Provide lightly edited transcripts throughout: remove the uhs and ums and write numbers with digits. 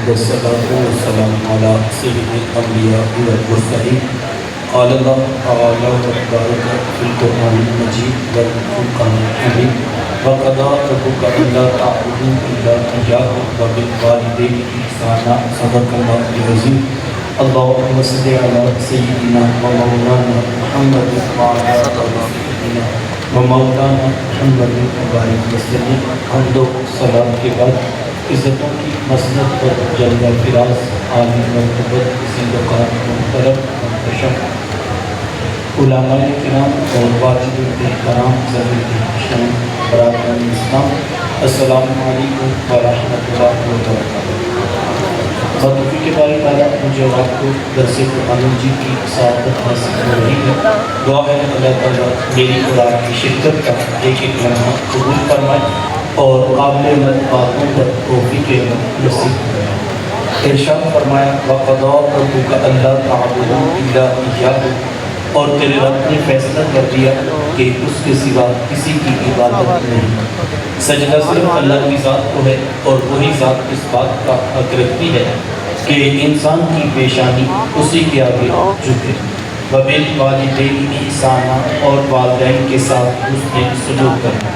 والصلاة والسلام على سيد الأنبياء والمرسلين قال الله تعالى وتبارك في القرآن المجيد والفرقان الحميد وقضى ربك ألا تعبدوا إلا إياه وبالوالدين إحسانا صدق الله العظيم اللهم صل على سيدنا ومولانا محمد وعلى آل سيدنا ومولانا محمد وبارك وسلم حمد و صلاۃ کے بعد عزتوں کی مسند پر جلوہ فراز عالم مرتبت زندگان محترم منتشم علماء کرام اور واجد الاحترام ذوی الاحترام برادران اسلام السلام علیکم ورحمۃ اللہ وبرکاتہ۔ بطوفیق باری تعالیٰ مجھے اور آپ کو درس قرآن مجید کی سعادت حاصل ہو رہی ہے۔ دعا ہے اللہ تعالیٰ میری اور آپ کی شرکت کا ایک ایک لمحہ قبول فرمائے اور قابل مد باتوں پر توفیق نصیب فرمائے۔ ارشاد فرمایا وَقَضَىٰ رَبُّكَ أَلَّا تَعْبُدُوا إِلَّا إِيَّاهُ، اور تیرے رب نے فیصلہ کر دیا کہ اس کے سوا کسی کی عبادت نہیں۔ سجدہ صرف اللہ کی ذات کو ہے اور وہی ذات اس بات کا حق رکھتی ہے کہ انسان کی پیشانی اسی کے آگے جھکے۔ وَبِالْوَالِدَيْنِ إِحْسَانًا، اور والدین کے ساتھ حسن سلوک کرنا۔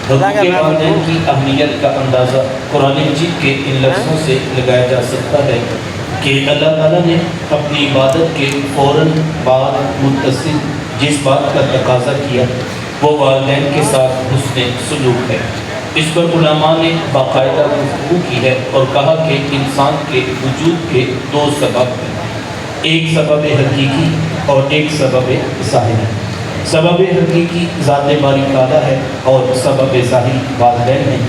حقوق والدین کی اہمیت کا اندازہ قرآن مجید کے ان لفظوں سے لگایا جا سکتا ہے کہ اللہ تعالیٰ نے اپنی عبادت کے فوراً بعد متصل جس بات کا تقاضا کیا وہ والدین کے ساتھ حسن سلوک ہے۔ اس پر علماء نے باقاعدہ گفتگو کی ہے اور کہا کہ انسان کے وجود کے دو سبب ہیں، ایک سبب حقیقی اور ایک سبب ظاہری۔ سبب حقیقی ذات باری تعالیٰ ہے اور سبب ظاہری والدین ہیں۔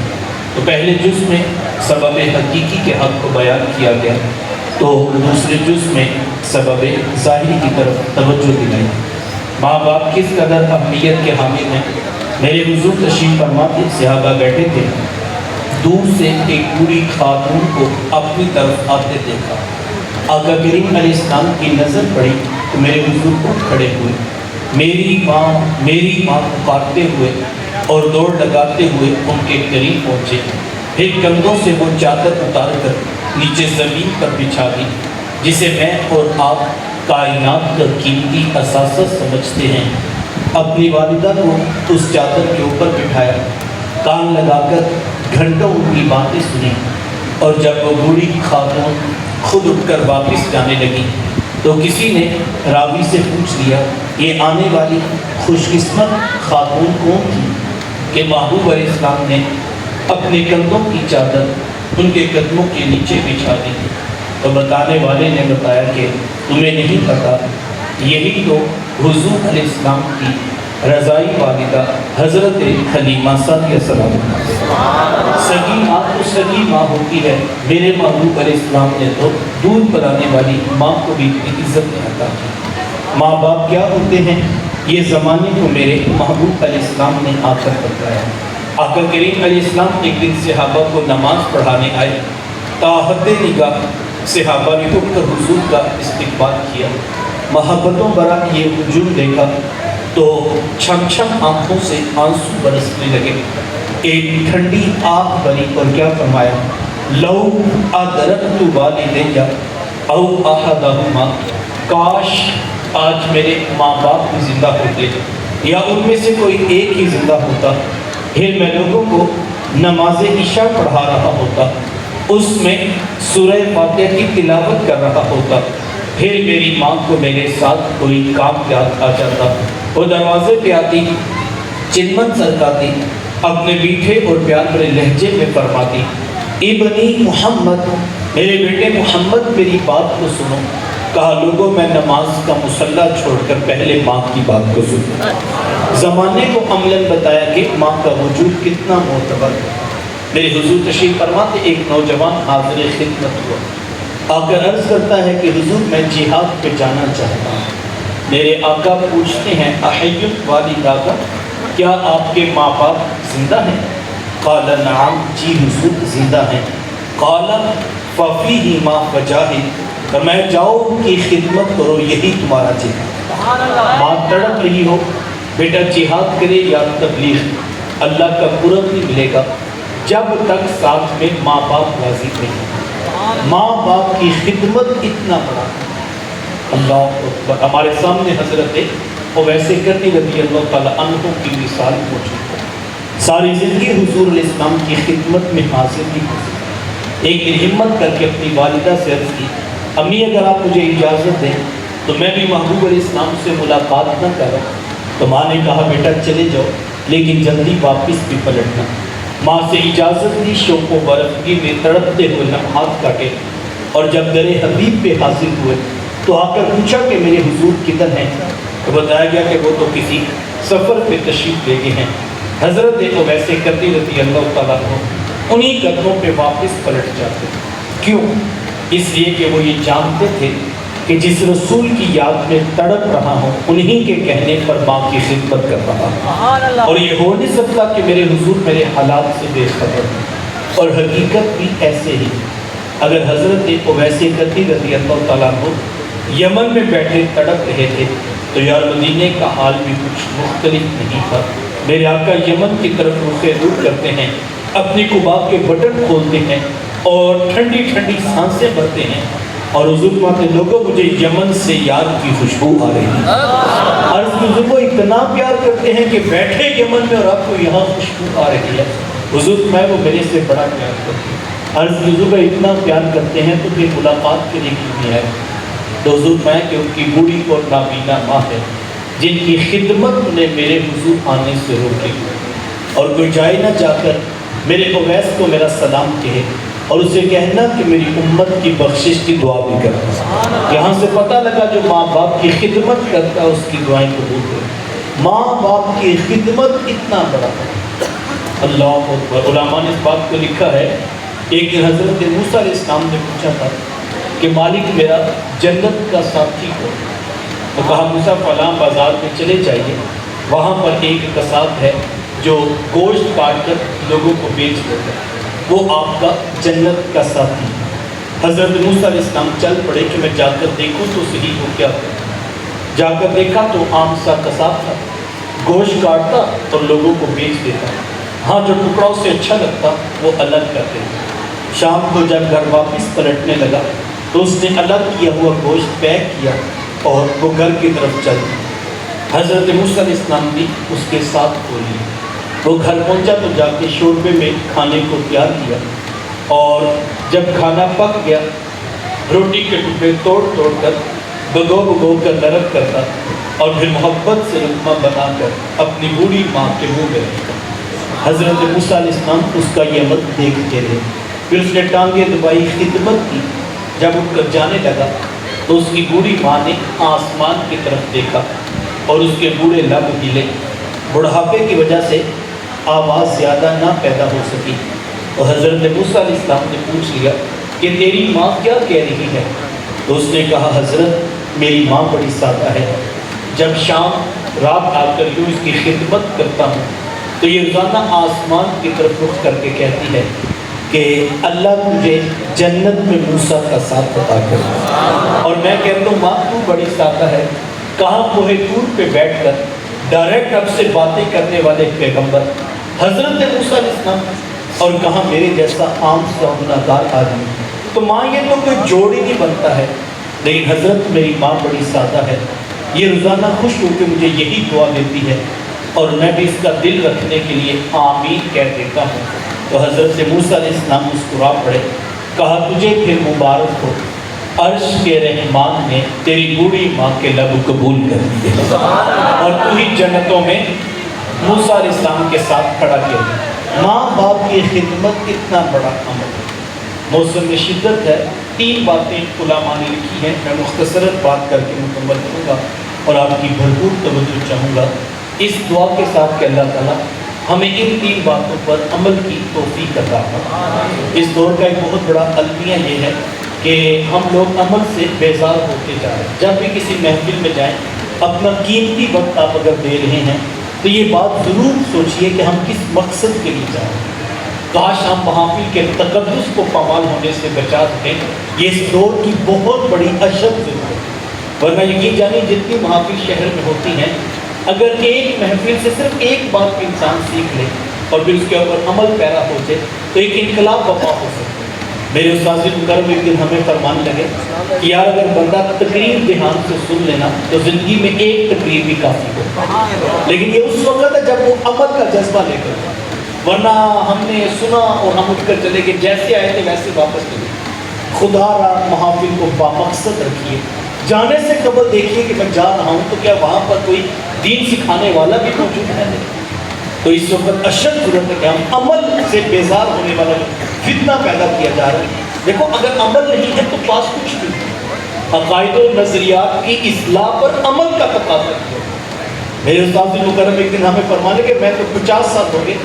تو پہلے جز میں سبب حقیقی کے حق کو بیان کیا گیا تو دوسرے جز میں سبب ظاہری کی طرف توجہ دلائی۔ ماں باپ کس قدر اہمیت کے حامل ہیں۔ میرے حضور تشریف فرما تھے، صحابہ بیٹھے تھے، دور سے ایک بوڑھی خاتون کو اپنی طرف آتے دیکھا۔ آقا کریم علیہ السلام کی نظر پڑی تو میرے حضور اٹھ کھڑے ہوئے، میری ماں پکارتے ہوئے اور دوڑ لگاتے ہوئے ان کے قریب پہنچے، پھر کندھوں سے وہ چادر اتار کر نیچے زمین پر بچھا دی جسے میں اور آپ کائنات کا قیمتی اثاثہ سمجھتے ہیں۔ اپنی والدہ کو اس چادر کے اوپر بٹھایا، کان لگا کر گھنٹوں ان کی باتیں سنی، اور جب وہ بوڑھی خاتون خود اٹھ کر واپس جانے لگی تو کسی نے راوی سے پوچھ لیا یہ آنے والی خوش قسمت خاتون کون تھی کہ محبوب علیہ السلام نے اپنے کندھوں کی چادر ان کے قدموں کے نیچے بچھا دی۔ تو بتانے والے نے بتایا کہ تمہیں نہیں پتا، یہی تو حضور علیہ السلام کی رضائی والدہ حضرت حلیمہ سعدیہ السلام سگی ماں تو سگی ماں ہوتی ہے۔ میرے محبوب علیہ السلام نے تو دودھ پلانے والی ماں کو بھی عزت عطا کی۔ ماں باپ کیا ہوتے ہیں یہ زمانے کو میرے محبوب علیہ السلام نے آ کر بتایا۔ آقا کریم علیہ السلام ایک دن صحابہ کو نماز پڑھانے آئے، تاحد نگاہ صحابہ نے اٹھ کر حضور کا استقبال کیا، محبتوں برا یہ ہجوم دیکھا تو چھم چھم آنکھوں سے آنسو برسنے لگے۔ ایک ٹھنڈی آنکھ بری اور کیا فرمایا، لو ادرکت والدی او احدہما، کاش آج میرے ماں باپ بھی زندہ ہوتے یا ان میں سے کوئی ایک ہی زندہ ہوتا، پھر میں لوگوں کو نماز عشاء پڑھا رہا ہوتا، اس میں سورہ فاتحہ کی تلاوت کر رہا ہوتا، پھر میری ماں کو میرے ساتھ کوئی کام یاد آ جاتا، وہ دروازے پہ آتی، چنمن سرکاتی، اپنے میٹھے اور پیار بھرے لہجے میں فرماتی ابنی محمد، میرے بیٹے محمد میری بات کو سنو۔ کہا لوگوں میں نماز کا مصلی چھوڑ کر پہلے ماں کی بات کو سنو۔ زمانے کو عملاً بتایا کہ ماں کا وجود کتنا معتبر ہے۔ میرے حضور تشریف فرما تھے، ایک نوجوان حاضر خدمت ہوا، آ کر عرض کرتا ہے کہ حضور میں جہاد پہ جانا چاہتا ہوں۔ میرے آقا پوچھتے ہیں احی والداک، کیا آپ کے ماں باپ زندہ ہیں؟ قال نعم، جی حضور زندہ ہیں۔ قال ففیہما فجاہد، میں جاؤ ان کی خدمت کرو، یہی تمہارا جہاد۔ ماں تڑپ رہی ہو، بیٹا جہاد کرے یا تبلیغ، اللہ کا قرب نہیں ملے گا جب تک ساتھ میں ماں باپ راضی نہیں۔ ماں باپ کی خدمت اتنا بڑا، اللہ اکبر۔ ہمارے سامنے حضرت اویس کرنی رضی اللہ تعالیٰ عنہ کی مثال موجود ہے۔ ساری زندگی حضور علیہ السلام کی خدمت میں حاضر نہیں ہو سکے۔ ایک دن ہمت کر کے اپنی والدہ سے عرض کی، امی اگر آپ مجھے اجازت دیں تو میں بھی محبوب علیہ السلام سے ملاقات نہ کروں۔ تو ماں نے کہا بیٹا چلے جاؤ لیکن جلدی واپس بھی پلٹنا۔ ماں سے اجازت لی، شوق و برفگی میں تڑپتے ہوئے لمحات کاٹے، اور جب در حبیب پہ حاضر ہوئے تو آ کر پوچھا کہ میرے حضور کدھر ہیں؟ تو بتایا گیا کہ وہ تو کسی سفر پہ تشریف لے گئے ہیں۔ حضرت اویس کرنی رضی اللہ تعالیٰ عنہ انہی قدموں پہ واپس پلٹ جاتے۔ کیوں؟ اس لیے کہ وہ یہ جانتے تھے کہ جس رسول کی یاد میں تڑپ رہا ہوں انہی کے کہنے پر ماں کی خدمت کر رہا ہوں، اور یہ ہو نہیں سکتا کہ میرے حضور میرے حالات سے بے خبر ہوں۔ اور حقیقت بھی ایسے ہی، اگر حضرت اویس کرنی رضی اللہ تعالیٰ عنہ یمن میں بیٹھے تڑپ رہے تھے تو یار مدینے کا حال بھی کچھ مختلف نہیں تھا۔ میرے آقا یمن کی طرف رخ دور کرتے ہیں، اپنی قبا کے بٹن کھولتے ہیں اور ٹھنڈی ٹھنڈی سانسیں بھرتے ہیں، اور حضور فرماتے لوگوں مجھے یمن سے یار کی خوشبو آ رہی ہے۔ عرض کی حضور کو اتنا پیار کرتے ہیں کہ بیٹھے یمن میں اور آپ کو یہاں خوشبو آ رہی ہے۔ حضور میں وہ میرے سے بڑا پیار کرتے ہیں۔ عرض کی حضور کا اتنا پیار کرتے ہیں تو پھر ملاقات کے لیے کیوں نہیں آئے؟ تو حضور میں کہ ان کی بوڑھی اور نابینا ماں ہے جن کی خدمت انہیں میرے حضور آنے سے روکے، اور کوئی جائے نہ جا کر میرے اویس کو میرا سلام کہے اور اسے کہنا کہ میری امت کی بخشش کی دعا بھی کرتا۔ یہاں سے پتہ لگا جو ماں باپ کی خدمت کرتا ہے اس کی دعائیں قبول ہوئی۔ ماں باپ کی خدمت اتنا بڑا ہے، اللہ اکبر۔ علماء نے اس بات کو لکھا ہے، ایک دن حضرت موسیٰ علیہ السلام نے پوچھا تھا کہ مالک میرا جنت کا ساتھی ہو، تو کہا موسیٰ فلاں بازار میں چلے جائیے، وہاں پر ایک قصاب ہے جو گوشت کاٹ کر لوگوں کو بیچ دیتا ہے، وہ آپ کا جنت کا ساتھی ہے۔ حضرت موسیٰ علیہ السلام چل پڑے کہ میں جا کر دیکھوں تو صحیح ہو کیا ہے۔ جا کر دیکھا تو عام سا قصاب تھا، گوشت کاٹتا اور لوگوں کو بیچ دیتا، ہاں جو ٹکڑا اسے اچھا لگتا وہ الگ کر دیتا۔ شام کو جب گھر واپس پلٹنے لگا تو اس نے الگ کیا ہوا گوشت پیک کیا اور وہ گھر کی طرف چل گیا۔ حضرت موسیٰ علیہ السلام بھی اس کے ساتھ ہو لی۔ وہ گھر پہنچا تو جا کے شوربے میں کھانے کو تیار کیا، اور جب کھانا پک گیا روٹی کے ٹکڑے توڑ توڑ کر بھگو کر نرم کرتا، اور پھر محبت سے لقمہ بنا کر اپنی بوڑھی ماں کے منہ میں رکھتا۔ حضرت موسیٰ علیہ السلام اس کا یہ عمل دیکھتے رہے، پھر اس نے ٹانگیں دبائی، خدمت کی۔ جب اٹھ کر جانے لگا تو اس کی بوڑھی ماں نے آسمان کی طرف دیکھا اور اس کے بوڑھے لب ہلے۔ بڑھاپے کی وجہ سے آواز زیادہ نہ پیدا ہو سکی، تو حضرت موسیٰ علیہ السلام نے پوچھ لیا کہ تیری ماں کیا کہہ رہی ہے؟ تو اس نے کہا حضرت میری ماں بڑی سادہ ہے، جب شام رات آ کر یوں اس کی خدمت کرتا ہوں تو یہ روزانہ آسمان کی طرف رخ کر کے کہتی ہے کہ اللہ مجھے جنت میں موسیٰ کا ساتھ عطا کر، اور میں کہتا ہوں ماں تو بڑی سادہ ہے، کہاں کوہ طور پہ بیٹھ کر ڈائریکٹ اب سے باتیں کرنے والے پیغمبر حضرت موسیٰ علیہ السلام، اور کہاں میرے جیسا عام سا گناہگار آدمی۔ تو ماں یہ تو کوئی جوڑ ہی نہیں بنتا ہے، لیکن حضرت میری ماں بڑی سادہ ہے، یہ روزانہ خوش ہو کے مجھے یہی دعا دیتی ہے، اور میں بھی اس کا دل رکھنے کے لیے آمین کہہ دیتا ہوں۔ تو حضرت موسیٰ علیہ السلام مسکرا پڑے، کہا تجھے پھر مبارک ہو، عرش کے رحمان نے تیری بوڑھی ماں کے لب قبول کر دیے، اور تو ہی جنتوں میں موسیٰ علیہ السلام کے ساتھ کھڑا کیا۔ ماں باپ کی خدمت اتنا بڑا عمل ہے۔ موسم میں شدت ہے، 3 باتیں علماء نے لکھی ہیں، میں مختصر بات کر کے مکمل کروں گا اور آپ کی بھرپور توجہ چاہوں گا اس دعا کے ساتھ کہ اللہ تعالیٰ ہمیں ان 3 باتوں پر عمل کی توفیق عطا فرمائے۔ اس دور کا ایک بہت بڑا المیہ یہ ہے کہ ہم لوگ عمل سے بیزار ہوتے جا رہے ہیں۔ جب بھی کسی محفل میں جائیں اپنا قیمتی وقت آپ اگر دے رہے ہیں تو یہ بات ضرور سوچئے کہ ہم کس مقصد کے لیے جا رہے ہیں۔ کاش ہم محافل کے تقدس کو پامال ہونے سے بچا سکیں، یہ اس دور کی بہت بڑی اشد ضرورت ہے۔ ورنہ یقین جانیے جتنی محافل شہر میں ہوتی ہیں، اگر ایک محفل سے صرف ایک بات انسان سیکھ لے اور پھر اس کے اوپر عمل پیرا ہو جائے تو ایک انقلاب برپا ہو سکتا ہے۔ میرے استاذ مکرم ایک دن ہمیں فرمانے لگے کہ یار اگر بندہ تقریر دھیان سے سن لینا تو زندگی میں ایک تقریر بھی کافی ہو، لیکن یہ اس وقت ہے جب وہ عمل کا جذبہ لے کر، ورنہ ہم نے سنا اور ہم اٹھ کر چلے کہ جیسے آئے تھے ویسے واپس چلے۔ خدا را محافل کو بامقصد رکھیے، جانے سے قبل دیکھیے کہ میں جا رہا ہوں تو کیا وہاں پر کوئی دین سکھانے والا بھی موجود ہے؟ تو اس وقت اشد ضرورت ہے کہ ہم عمل سے بیزار ہونے والا فتنہ پیدا کیا جا رہا ہے۔ دیکھو اگر عمل نہیں ہے تو پاس کچھ نہیں، عقائد و نظریات کی اصلاح پر عمل کا تقاضا ہے۔ میرے استاد مکرم ایک دن ہمیں فرمانے کہ میں تو 50 سال ہو گئے،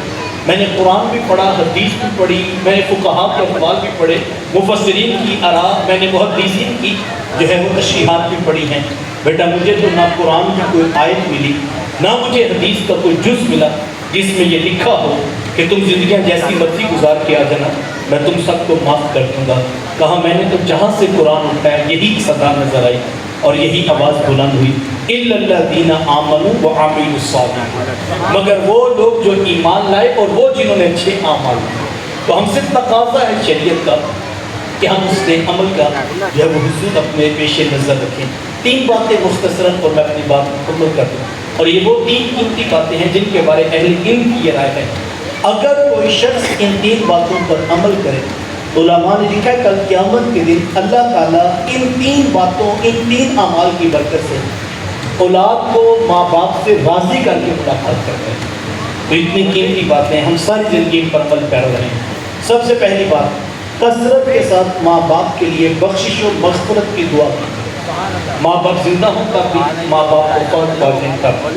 میں نے قرآن بھی پڑھا، حدیث بھی پڑھی، میں نے فقہاء کے اقوال بھی پڑھے، مفسرین کی آراء، میں نے محدثین کی جو ہے وہ تشریحات بھی پڑھی ہیں، بیٹا مجھے تو نہ قرآن کی کوئی آیت ملی، نہ مجھے حدیث کا کوئی جز ملا جس میں یہ لکھا ہو کہ تم زندگیاں جیسی مرضی گزار کے آ جانا، میں تم سب کو معاف کر دوں گا۔ کہا میں نے تو جہاں سے قرآن اٹھایا یہی صدا نظر آئی اور یہی آواز بلند ہوئی، اِلَّا الَّذِينَ آمَنُوا وَعَمِلُوا الصَّالِحَاتِ، مگر وہ لوگ جو ایمان لائے اور وہ جنہوں نے اچھے اعمال کیے۔ تو ہم سے تقاضا ہے شریعت کا کہ ہم اس سے عمل کا جو ہے وہ حصول اپنے پیش نظر رکھیں۔ 3 باتیں مختصراً اور میں اپنی بات مکمل کر دوں، اور یہ وہ 3 قیمتی باتیں ہیں جن کے بارے اہل علم کی یہ رائے ہے۔ اگر کوئی شخص ان 3 باتوں پر عمل کرے، علماء نے لکھا ہے کل قیامت کے دن اللہ تعالیٰ ان 3 باتوں، ان 3 اعمال کی برکت سے اولاد کو ماں باپ سے راضی کر کے ملاقات کرتے ہیں۔ تو اتنی قیمتی باتیں ہم ساری زندگی پر عمل پیرا رہیں۔ سب سے پہلی بات، کثرت کے ساتھ ماں باپ کے لیے بخشش و مغفرت کی دعا کی۔ ماں باپ زندہ ہوں تب بھی، ماں باپ کو فوت پا جائیں تب۔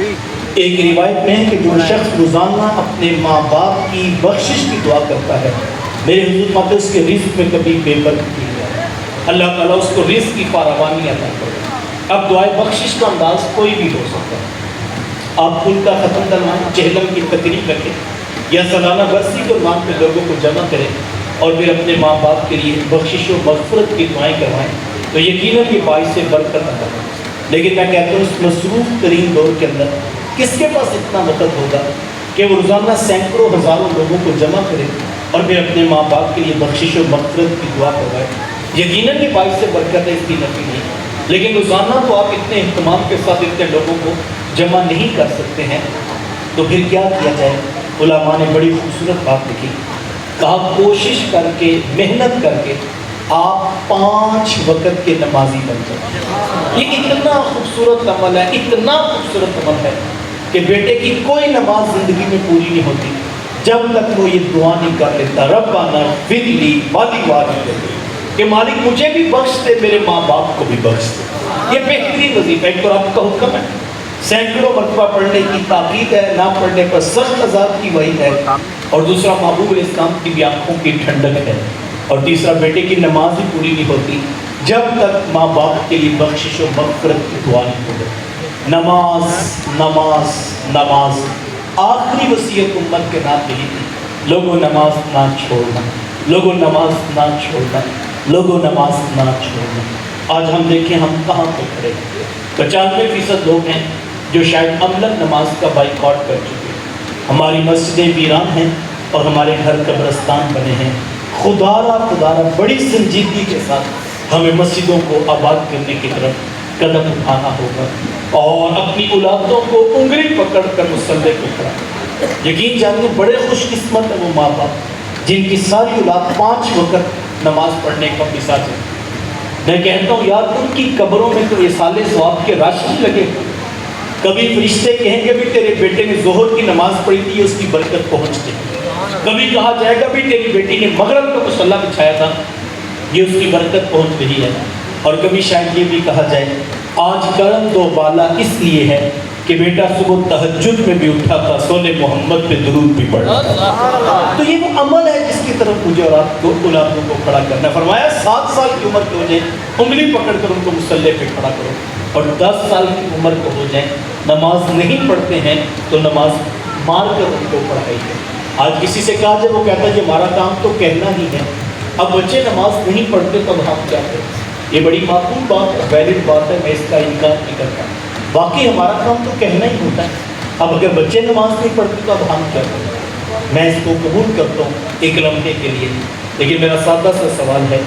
ایک روایت میں ہے کہ جو شخص روزانہ اپنے ماں باپ کی بخشش کی دعا کرتا ہے، میرے حضور ماتے اس کے رزق میں کبھی بے برکتی نہیں ہے، اللہ تعالیٰ اس کو رزق کی فراوانی عطا کرے۔ اب دعائے بخشش کا انداز کوئی بھی ہو سکتا ہے، آپ کل کا ختم کروائیں، چہلم کی تقریب رکھیں، یا سالانہ برسی کے نام پہ لوگوں کو جمع کریں اور پھر اپنے ماں باپ کے لیے بخشش و مغفرت کی دعائیں کروائیں، تو یقیناً یہ باعث برکت عطا ہے۔ لیکن میں کہتا ہوں اس مصروف ترین دور کے اندر کس کے پاس اتنا وقت ہوگا کہ وہ روزانہ سینکڑوں ہزاروں لوگوں کو جمع کرے اور پھر اپنے ماں باپ کے لیے بخشش و مغفرت کی دعا کروائے؟ یقیناً یہ باعث برکت ہے، اس کی نفی نہیں، لیکن روزانہ تو آپ اتنے اہتمام کے ساتھ اتنے لوگوں کو جمع نہیں کر سکتے ہیں، تو پھر کیا کیا جائے؟ علماء نے بڑی خوبصورت بات لکھی، کہا کوشش کر کے، محنت کر کے آپ 5 وقت کے نمازی بن جائیں۔ یہ اتنا خوبصورت عمل ہے، اتنا خوبصورت عمل ہے کہ بیٹے کی کوئی نماز زندگی میں پوری نہیں ہوتی جب تک وہ یہ دعا نہیں کر لیتا، ربنا اغفر لی ولی کہ مالک مجھے بھی بخش دے، میرے ماں باپ کو بھی بخش دے۔ یہ بہترین وظیفہ، ایک تو رب کا حکم ہے، سینکڑوں مرتبہ پڑھنے کی تاکید ہے، نہ پڑھنے پر سخت عذاب کی وعید ہے، اور دوسرا محبوب علیہ السلام کی بھی آنکھوں کی ٹھنڈک ہے، اور تیسرا بیٹے کی نماز ہی پوری نہیں ہوتی جب تک ماں باپ کے لیے بخشش و مغفرت کی دعا نہیں ہو جاتی۔ نماز نماز نماز، آخری وصیت امت کے نام یہی تھی، لوگوں نماز نہ چھوڑنا، لوگوں نماز نہ چھوڑنا، لوگوں نماز نہ چھوڑنا۔ آج ہم دیکھیں ہم کہاں پہ کھڑے ہیں، 95% لوگ ہیں جو شاید عملاً نماز کا بائیکاٹ کر چکے ہیں، ہماری مسجدیں ویران ہیں اور ہمارے گھر قبرستان بنے ہیں۔ خدا بڑی سنجیدگی کے ساتھ ہمیں مسجدوں کو آباد کرنے کی طرف قدم اٹھانا ہوگا اور اپنی اولادوں کو انگلی پکڑ کر مصلی پہ کھڑا۔ یقین جانیے بڑے خوش قسمت ہیں وہ ماں باپ جن کی ساری اولاد 5 وقت نماز پڑھنے کا مزاج ہے۔ میں کہتا ہوں یار ان کی قبروں میں تو یہ سال ثواب کے رش نہیں لگے، کبھی فرشتے کہیں گے بھی تیرے بیٹے نے ظہر کی نماز پڑھی تھی اس کی برکت پہنچتی، کبھی کہا جائے گا بھی تیری بیٹی نے مغرب کا مصلی بچھایا تھا یہ اس کی برکت پہنچ رہی ہے، اور کبھی شاید یہ بھی کہا جائے آج کرم دو بالا اس لیے ہے کہ بیٹا صبح تہجد میں بھی اٹھا تھا، سولے محمد پہ درود بھی پڑھا تھا۔ تو یہ وہ عمل ہے جس کی طرف مجھے اور آپ کو اولادوں کو کھڑا کرنا ہے۔ فرمایا 7 سال کی عمر کے ہو جائیں انگلی پکڑ کر ان کو مصلی پہ کھڑا کرو، اور 10 سال کی عمر کو ہو جائیں نماز نہیں پڑھتے ہیں تو نماز مار کر ان کو پڑھائی ہے۔ آج کسی سے کہا جائے وہ کہتا ہے کہ ہمارا کام تو کہنا ہی ہے، اب بچے نماز نہیں پڑھتے تب ہم کیا کریں؟ یہ بڑی معقول بات ہے، ویلڈ بات ہے، میں اس کا انکار نہیں کرتا، باقی ہمارا کام تو کہنا ہی ہوتا ہے۔ اب اگر بچے نماز نہیں پڑھتے تو اب ہم کیا کریں؟ میں اس کو قبول کرتا ہوں ایک لمحے کے لیے، لیکن میرا سادہ سا سوال ہے،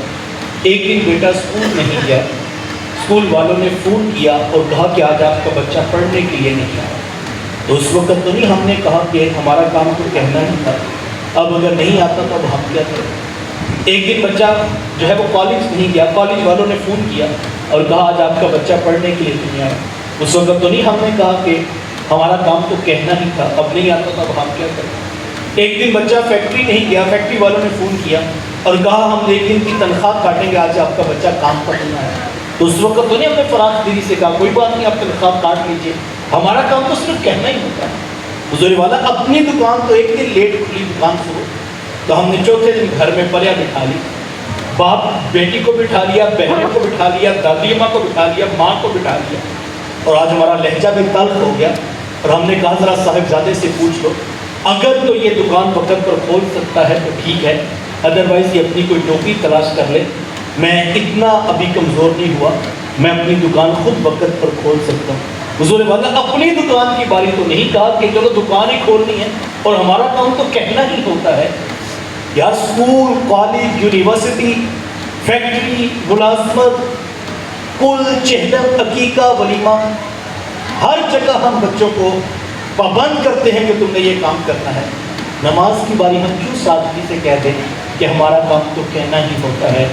ایک دن بیٹا اسکول نہیں گیا، اسکول والوں نے فون کیا اور کہا کہ آج آپ کا بچہ پڑھنے کے لیے نہیں آیا، تو اس وقت تو نہیں ہم نے کہا کہ ہمارا کام تو کہنا ہی تھا، اب اگر نہیں آتا تو اب ہم کیا کریں؟ ایک دن بچہ جو ہے وہ کالج نہیں گیا، کالج والوں نے فون کیا اور کہا آج آپ کا بچہ پڑھنے کے لیے نہیں آیا، اس وقت تو نہیں ہم نے کہا کہ ہمارا کام تو کہنا ہی تھا، اب نہیں آتا تو اب ہم کیا کریں؟ ایک دن بچہ فیکٹری نہیں گیا، فیکٹری والوں نے فون کیا اور کہا ہم ایک دن کی تنخواہ کاٹیں گے، آج آپ کا بچہ کام پر نہیں آیا، تو اس وقت تو نہیں ہم نے فراخ دلی سے کہا کوئی بات نہیں آپ تنخواہ کاٹ لیجیے، ہمارا کام تو صرف کہنا ہی ہوتا ہے۔ حضور والا اپنی دکان تو ایک دن لیٹ کھلی دکان سے ہو تو ہم نے چوتھے دن گھر میں پلیا بٹھا لی، باپ بیٹی کو بٹھا لیا، بہنوں کو بٹھا لیا، دادی ماں کو بٹھا لیا، ماں کو بٹھا لیا، اور آج ہمارا لہجہ بھی تلخ ہو گیا اور ہم نے کہا ذرا صاحبزادے سے پوچھ لو، اگر تو یہ دکان وقت پر کھول سکتا ہے تو ٹھیک ہے، ادروائز یہ اپنی کوئی نوکری تلاش کر لے، میں اتنا ابھی کمزور نہیں ہوا، میں اپنی دکان خود وقت پر کھول سکتا ہوں۔ حضور والا اپنی دکان کی باری تو نہیں کہا کہ چلو دکان ہی کھولنی ہے اور ہمارا کام تو کہنا ہی ہوتا ہے۔ یا اسکول، کالج، یونیورسٹی، فیکٹری، ملازمت، کل، چہلم، عقیقہ، ولیمہ، ہر جگہ ہم بچوں کو پابند کرتے ہیں کہ تم نے یہ کام کرنا ہے۔ نماز کی باری ہم کیوں سادگی سے کہہ دیں کہ ہمارا کام تو کہنا ہی ہوتا ہے؟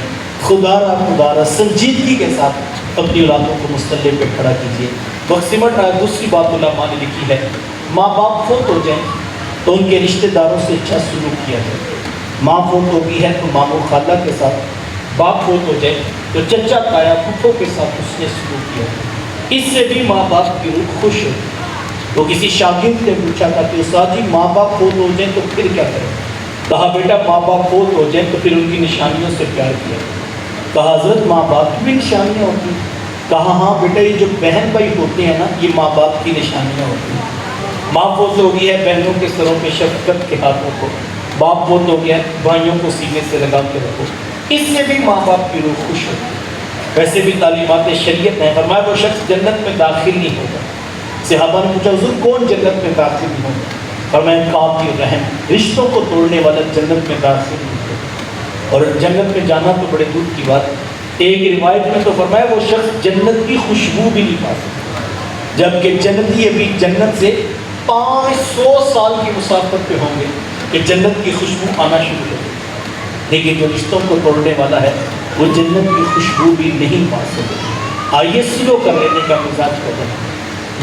خدا سنجیدگی کے ساتھ اپنی اولادوں کو مسلح پہ کھڑا کیجیے۔ وقت سمٹ رہا ہے، دوسری بات علماء نے لکھی ہے، ماں باپ فوت ہو جائیں تو ان کے رشتہ داروں سے اچھا سلوک کیا جائے۔ ماں فوت ہو گئی ہے تو ماموں خالہ کے ساتھ، باپ فوت ہو جائے تو چچا تایا پھپھو کے ساتھ اس نے سلوک کیا جائے، اس سے بھی ماں باپ کی روح خوش ہو۔ تو کسی شاگرد نے پوچھا تھا کہ استاد جی ماں باپ فوت ہو جائیں تو پھر کیا کریں؟ کہا بیٹا ماں باپ فوت ہو جائیں تو پھر ان کی نشانیوں سے پیار کیا۔ کہا حضرت ماں باپ کی بھی نشانیاں ہوتی ہیں؟ کہا ہاں بیٹا یہ جو بہن بھائی ہوتے ہیں نا یہ ماں باپ کی نشانیاں ہوتی ہیں۔ ماں فوت ہو گئی ہے، بہنوں کے سروں پہ شفقت کے ہاتھوں کو، باپ فوت ہو گیا ہے، بھائیوں کو سینے سے لگا کے رکھو، اس سے بھی ماں باپ کی روح خوش ہوتی ہے۔ ویسے بھی تعلیمات شریعت ہیں، فرمایا وہ شخص جنت میں داخل نہیں ہوگا۔ صحابہ نے پوچھا حضور کون جنت میں داخل نہیں ہوگا؟ فرمایا قاطع رحم، رشتوں کو توڑنے والا جنت میں داخل نہیں ہوگا۔ اور جنت میں جانا تو بڑے دور کی بات، ایک روایت میں تو فرمایا وہ شخص جنت کی خوشبو بھی نہیں پا سکتا، جبکہ جنتی ابھی جنت سے 500 سال کی مسافت پہ ہوں گے کہ جنت کی خوشبو آنا شروع ہو گئی، لیکن جو رشتوں کو توڑنے والا ہے وہ جنت کی خوشبو بھی نہیں پا سکتا۔ آئیے سلو کر لینے کا مزاج کریں،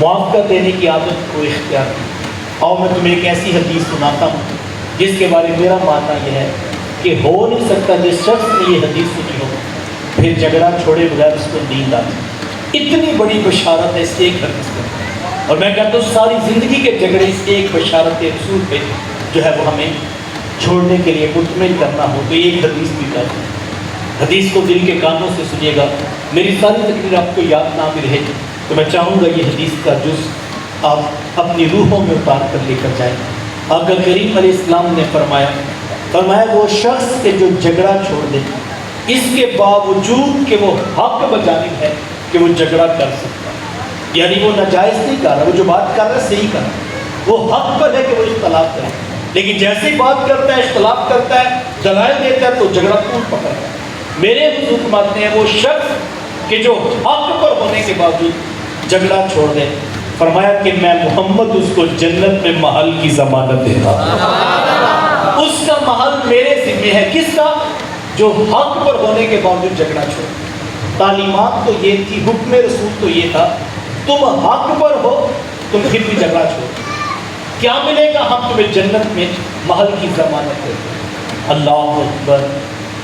معاف کر دینے کی عادت کو اختیار کریں۔ اور میں تمہیں ایک ایسی حدیث سناتا ہوں جس کے بارے میں میرا ماننا یہ ہے کہ ہو نہیں سکتا جس شخص نے یہ حدیث سنی ہو پھر جھگڑا چھوڑے بغیر اس کو نیند آتی۔ اتنی بڑی بشارت ہے اس ایک حدیث میں، اور میں کہتا ہوں ساری زندگی کے جھگڑے اس ایک بشارت رسول پہ جو ہے وہ ہمیں چھوڑنے کے لیے مطمئن کرنا ہو تو ایک حدیث بھی کافی ہے۔ حدیث کو دل کے کانوں سے سنیے گا، میری ساری تقریر آپ کو یاد نہ بھی رہے تو میں چاہوں گا یہ حدیث کا جز آپ اپنی روحوں میں اتار کر لے کر جائیں۔ آقا کریم علیہ السلام نے فرمایا وہ شخص کے جو جھگڑا چھوڑ دے اس کے باوجود کہ وہ حق بجانب ہے کہ وہ جھگڑا کر سکتا ہے، یعنی وہ ناجائز نہیں کر رہا، وہ جو بات کر رہا ہے صحیح کر رہا ہے، وہ حق پر ہے کہ وہ اختلاف کرے، لیکن جیسے ہی بات کرتا ہے اختلاف کرتا ہے دلائل دیتا ہے تو جھگڑا ٹوٹ پکڑتا ہے۔ میرے حضور فرماتے ہیں وہ شخص کہ جو حق پر ہونے کے باوجود جھگڑا چھوڑ دے، فرمایا کہ میں محمد اس کو جنت میں محل کی ضمانت دیتا ہوں، اس کا محل میرے ذمہ ہے۔ کس کا؟ جو حق پر ہونے کے باوجود جھگڑا چھوڑ۔ تعلیمات تو یہ تھی، حکم رسول تو یہ تھا تم حق پر ہو تم پھر بھی جھگڑا چھوڑ، کیا ملے گا؟ ہم تمہیں جنت میں محل کی ضمانت دیتے ہیں۔ اللہ اکبر۔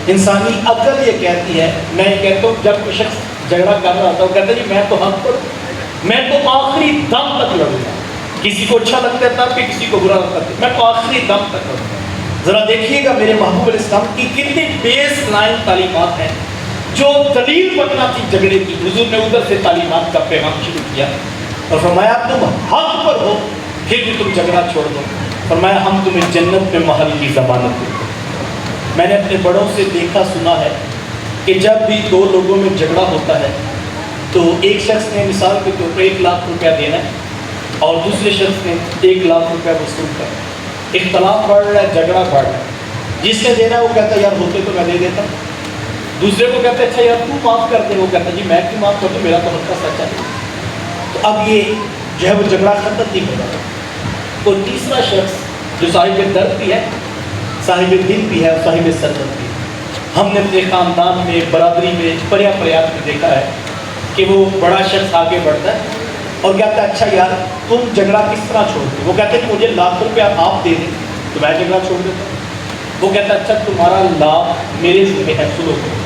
انسانی عقل یہ کہتی ہے، میں یہ کہتا ہوں جب کوئی شخص جھگڑا کر رہا تھا وہ کہتا ہے جی میں تو حق پر ہوں، میں تو آخری دم تک لڑوں گا، کسی کو اچھا لگتا ہے تب بھی کسی کو برا لگتا ہے، میں تو آخری دم تک لڑوں گا۔ ذرا دیکھیے گا میرے محبوب علیہ السلام کی کتنی بیس لائن تعلیمات ہیں جو دلیل بننا تھی جھگڑے کی۔ حضور نے ادھر سے تعلیمات کا پیغام شروع کیا اور فرمایا تم حق پر ہو پھر بھی تم جھگڑا چھوڑ دو، فرمایا ہم تمہیں جنت میں محل کی ضمانت دیتے ہیں۔ میں نے اپنے بڑوں سے دیکھا سنا ہے کہ جب بھی دو لوگوں میں جھگڑا ہوتا ہے تو ایک شخص نے مثال کے طور پر 1 لاکھ روپیہ دینا ہے اور دوسرے شخص نے 1 لاکھ روپیہ وصول کرنا ہے، اختلاف بڑھ رہا ہے، جھگڑا بڑھ رہا ہے، جس نے دینا ہے وہ کہتا ہے یار ہوتے تو میں دے دیتا. دوسرے کو کہتے ہیں اچھا یار تو معاف کر دے, وہ کہتا ہے جی میں کیوں معاف کر دوں, میرا تو حق کا سچا ہے. تو اب یہ جو ہے وہ جھگڑا ختم نہیں ہوگا. اور تیسرا شخص جو صاحب درد بھی ہے, صاحب دل بھی ہے, صاحب سربت بھی ہے. ہم نے اپنے خاندان میں, برادری میں, پریات میں دیکھا ہے کہ وہ بڑا شخص آگے بڑھتا ہے اور کہتا ہے اچھا یار تم جھگڑا کس طرح چھوڑتے ہو. وہ کہتے ہیں کہ مجھے ₹1,00,000 آپ دے دیں تو میں جھگڑا چھوڑ دیتا ہوں. وہ کہتا ہے اچھا تمہارا لاکھ میرے ذمہ ہے, سلو کرو.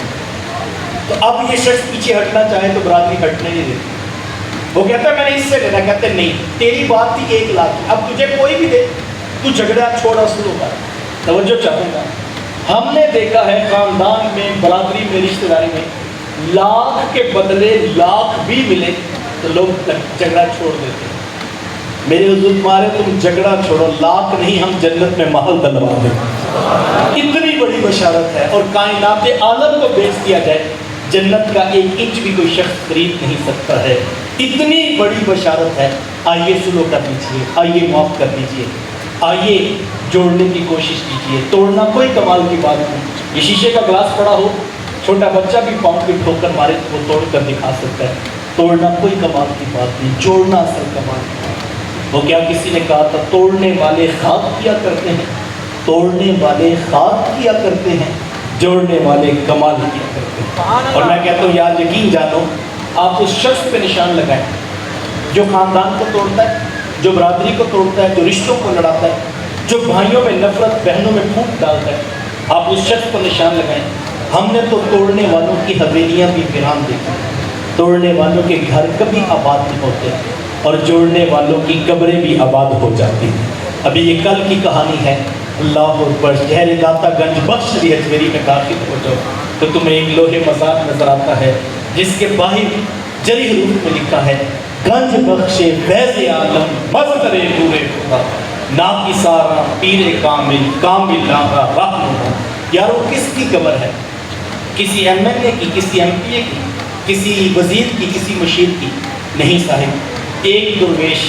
تو اب یہ شخص پیچھے ہٹنا چاہے تو برادری ہٹنے نہیں دیتی. وہ کہتا ہے میں نے اس سے لینا, کہتے ہیں نہیں تیری بات تھی 1,00,000 کی, اب تجھے کوئی بھی دے تو جھگڑا چھوڑا سلو کر. توجہ چاہوں گا, ہم نے دیکھا ہے خاندان میں, برادری میں, رشتہ داری میں لاکھ کے بدلے لاکھ بھی ملے تو لوگ جھگڑا چھوڑ دیتے ہیں. میرے حضور تمہارے تم جھگڑا چھوڑو, لاکھ نہیں ہم جنت میں محل دلوا دیں. اتنی بڑی بشارت ہے, اور کائنات عالم کو بیچ دیا جائے جنت کا 1 انچ بھی کوئی شخص خرید نہیں سکتا ہے. اتنی بڑی بشارت ہے. آئیے سلو کر دیجیے, آئیے معاف کر دیجیے, آئیے جوڑنے کی کوشش کیجیے. توڑنا کوئی کمال کی بات نہیں. یہ شیشے کا گلاس پڑا ہو, چھوٹا بچہ بھی پاؤں کی ٹھوکر مارے تو وہ توڑ کر دکھا سکتا ہے. توڑنا کوئی کمال کی بات نہیں, جوڑنا اصل کمال کی بات. وہ کیا کسی نے کہا تھا توڑنے والے خاک کیا کرتے ہیں, توڑنے والے خاک کیا کرتے ہیں, جوڑنے والے کمال کیا کرتے ہیں. اور میں کہتا ہوں یار یقین جانو, آپ اس شخص پہ نشان لگائیں جو خاندان کو توڑتا ہے, جو برادری کو توڑتا ہے, جو رشتوں کو لڑاتا ہے, جو بھائیوں میں نفرت, بہنوں میں پھوٹ ڈالتا ہے. آپ اس شخص کو نشان لگائیں. ہم نے تو توڑنے والوں کی حویلیاں بھی ویران دیکھی, توڑنے والوں کے گھر کبھی آباد نہیں ہوتے, اور جوڑنے والوں کی قبریں بھی آباد ہو جاتی ہیں. ابھی یہ کل کی کہانی ہے. اللہ اکبر. شہر داتا گنج بخش دی اجمیری میں داخل ہو جاؤ تو تمہیں ایک لوہے مزار نظر آتا ہے جس کے باہر جری حروف میں لکھا ہے گنج بخش فیض عالم مظہر نور خدا نا کی سارا پیر کامل کامل نامہ رحمہ. یار وہ کس کی قبر ہے؟ کسی ایم ایل اے کی, کسی ایم پی اے کی, کسی وزیر کی, کسی مشیر کی نہیں صاحب. ایک درویش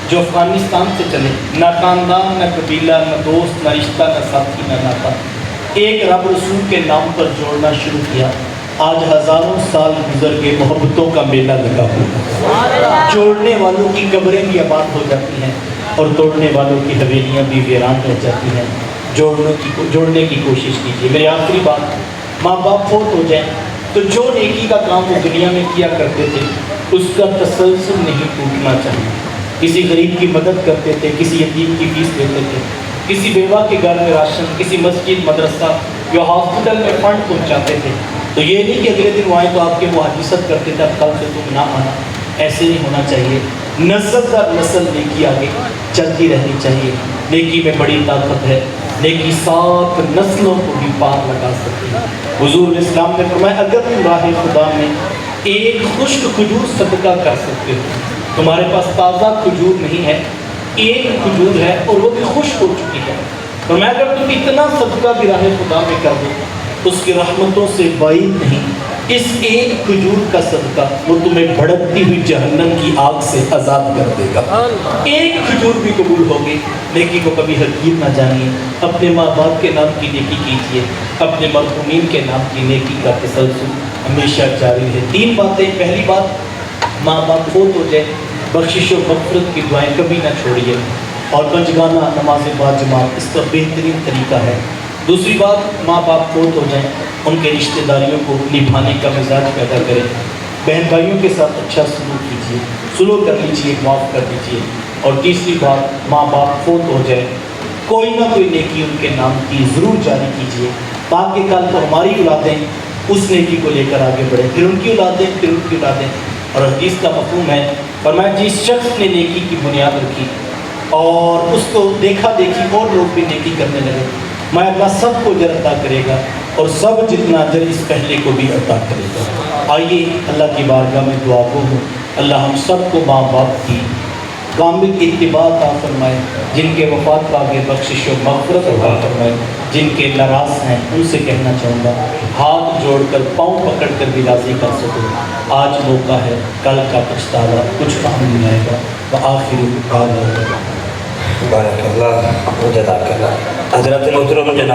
جو افغانستان سے چلے, نہ خاندان, نہ قبیلہ, نہ دوست, نہ رشتہ, نہ ساتھی, نہ ناتا, ایک رب رسول کے نام پر جوڑنا شروع کیا. آج ہزاروں سال گزر کے محبتوں کا میلہ لگا ہوا. جوڑنے والوں کی قبریں بھی آباد ہو جاتی ہیں اور توڑنے والوں کی حویلیاں بھی ویران رہ جاتی ہیں. جوڑنے کی کوشش کیجیے. میری آخری بات, ماں باپ فوت ہو جائیں تو جو نیکی کا کام وہ دنیا میں کیا کرتے تھے اس کا تسلسل نہیں ٹوٹنا چاہیے. کسی غریب کی مدد کرتے تھے, کسی یتیم کی فیس دیتے تھے, کسی بیوہ کے گھر میں راشن, کسی مسجد, مدرسہ یا ہاسپٹل میں فنڈ پہنچاتے تھے. تو یہ نہیں کہ اگلے دن وہ آئے تو آپ کے وہ حدیثت کرتے تھے اب کل سے تم نہ آنا. ایسے نہیں ہونا چاہیے. نسل در نسل نیکی آگے چلتی رہنی چاہیے. نیکی میں بڑی طاقت ہے. نیکی 7 نسلوں کو بھی پار لگا سکتی ہے. حضور اسلام نے فرمایا اگر تم راہ خدا میں ایک خشک کھجور صدقہ کر سکتے ہو, تمہارے پاس تازہ کھجور نہیں ہے, ایک کھجور ہے اور وہ بھی خشک ہو چکی ہے, فرمایا اگر تم اتنا صدقہ بھی راہ خدا میں کر دو اس کی رحمتوں سے بعید نہیں, اس ایک کھجور کا صدقہ وہ تمہیں بھڑکتی ہوئی جہنم کی آگ سے آزاد کر دے گا. ایک کھجور بھی قبول ہوگی. نیکی کو کبھی حقیر نہ جانیے. اپنے ماں باپ کے نام کی نیکی کیجیے, اپنے مرحومین کے نام کی نیکی کا تسلسل ہمیشہ جاری ہے. 3 باتیں. پہلی بات, ماں باپ فوت ہو جائے بخشش و مغفرت کی دعائیں کبھی نہ چھوڑیے, اور پنجگانہ نماز با جماعت اس کا بہترین طریقہ ہے. دوسری بات, ماں باپ فوت ہو جائیں ان کے رشتہ داریوں کو نبھانے کا مزاج پیدا کریں. بہن بھائیوں کے ساتھ اچھا سلوک کیجیے, سلوک کر لیجیے, معاف کر دیجیے. اور تیسری بات, ماں باپ فوت ہو جائے کوئی نہ کوئی نیکی ان کے نام کی ضرور جاری کیجیے تاکہ کل کو ہماری اولادیں اس نیکی کو لے کر آگے بڑھیں, پھر ان کی اولادیں, پھر ان کی اولادیں. اور حدیث کا مفہوم ہے, فرمایا جس شخص نے نیکی کی بنیاد رکھی اور اس کو دیکھا دیکھی اور لوگ بھی نیکی کرنے لگے, میں اللہ سب کو اجر عطا کرے گا اور سب جتنا اجر اس پہلے کو بھی عطا کرے گا. آئیے اللہ کی بارگاہ میں دعا گو ہوں, اللہ ہم سب کو ماں باپ کی کامل اتباع عطا فرمائے, جن کے وفات کا آگے بخشش و مغفرت عطا فرمائے. جن کے ناراض ہیں ان سے کہنا چاہوں گا ہاتھ جوڑ کر پاؤں پکڑ کر بھی راضی کر سکو. آج موقع ہے, کل کا پچھتاوا کچھ کام نہیں آئے گا. وآخر دعوانا بارک اللہ. حضرت محترم جناب